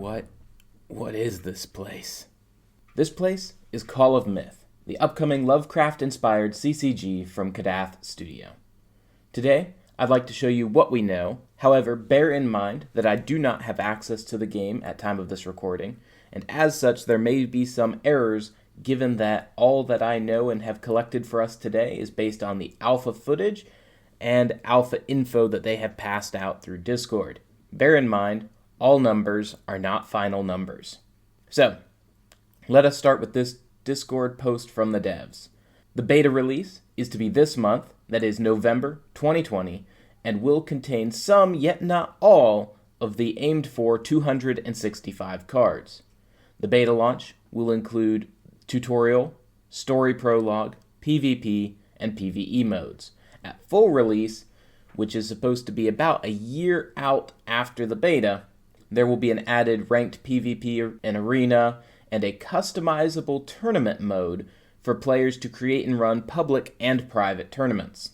What is this place? This place is Call of Myth, the upcoming Lovecraft-inspired CCG from Kadath Studio. Today, I'd like to show you what we know. However, bear in mind that I do not have access to the game at time of this recording, and as such, there may be some errors given that all that I know and have collected for us today is based on the alpha footage and alpha info that they have passed out through Discord. Bear in mind, all numbers are not final numbers. So, let us start with this Discord post from the devs. The beta release is to be this month, that is November 2020, and will contain some, yet not all, of the aimed for 265 cards. The beta launch will include tutorial, story prologue, PvP, and PvE modes. At full release, which is supposed to be about a year out after the beta, there will be an added ranked PvP and arena, and a customizable tournament mode for players to create and run public and private tournaments.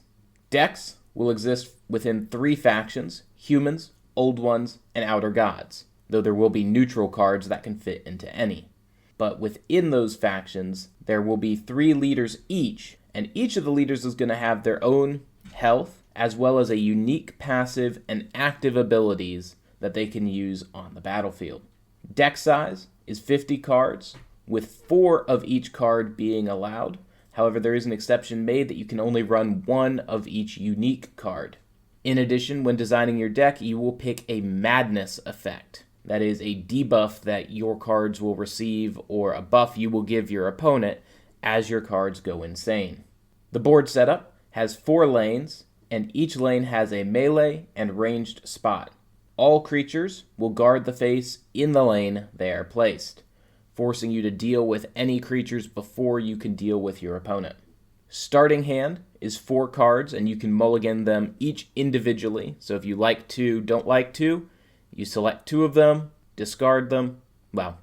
Decks will exist within 3 factions: humans, old ones, and outer gods, though there will be neutral cards that can fit into any. But within those factions, there will be 3 leaders each, and each of the leaders is going to have their own health, as well as a unique passive and active abilities that they can use on the battlefield. Deck size is 50 cards, with 4 of each card being allowed. However, there is an exception made that you can only run 1 of each unique card. In addition, when designing your deck, you will pick a madness effect. That is a debuff that your cards will receive, or a buff you will give your opponent as your cards go insane. The board setup has 4 lanes, and each lane has a melee and ranged spot. All creatures will guard the face in the lane they are placed, forcing you to deal with any creatures before you can deal with your opponent. Starting hand is 4 cards, and you can mulligan them each individually. So if you like 2, don't like 2, you select 2 of them, discard them,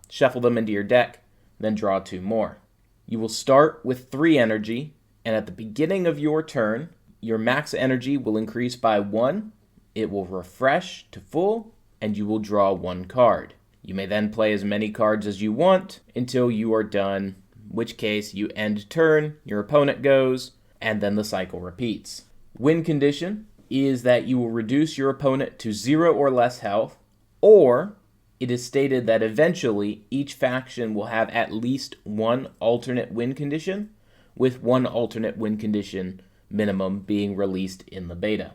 shuffle them into your deck, then draw 2 more. You will start with 3 energy, and at the beginning of your turn, your max energy will increase by 1, it will refresh to full, and you will draw 1 card. You may then play as many cards as you want until you are done, in which case you end turn, your opponent goes, and then the cycle repeats. Win condition is that you will reduce your opponent to 0 or less health, or it is stated that eventually each faction will have at least 1 alternate win condition, with 1 alternate win condition minimum being released in the beta.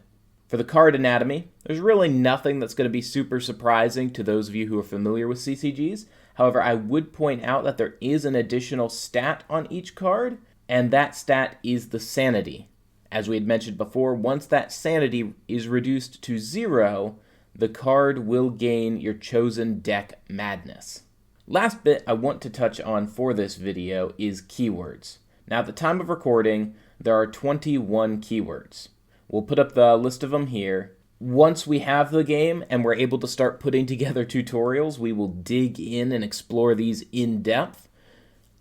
For the card anatomy, there's really nothing that's going to be super surprising to those of you who are familiar with CCGs. However, I would point out that there is an additional stat on each card, and that stat is the sanity. As we had mentioned before, once that sanity is reduced to 0, the card will gain your chosen deck madness. Last bit I want to touch on for this video is keywords. Now, at the time of recording, there are 21 keywords. We'll put up the list of them here. Once we have the game and we're able to start putting together tutorials, we will dig in and explore these in depth.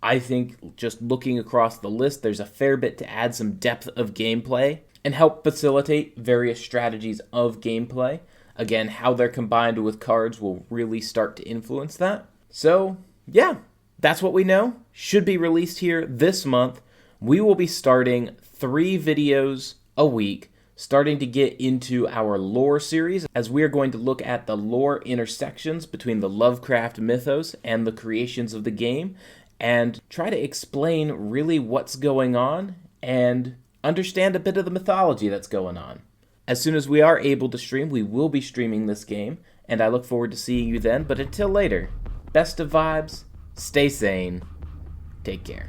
I think just looking across the list, there's a fair bit to add some depth of gameplay and help facilitate various strategies of gameplay. Again, how they're combined with cards will really start to influence that. So, yeah, that's what we know. Should be released here this month. We will be starting 3 videos a week, starting to get into our lore series, as we are going to look at the lore intersections between the Lovecraft mythos and the creations of the game, and try to explain really what's going on and understand a bit of the mythology that's going on. As soon as we are able to stream, we will be streaming this game, and I look forward to seeing you then. But until later, best of vibes, stay sane, take care.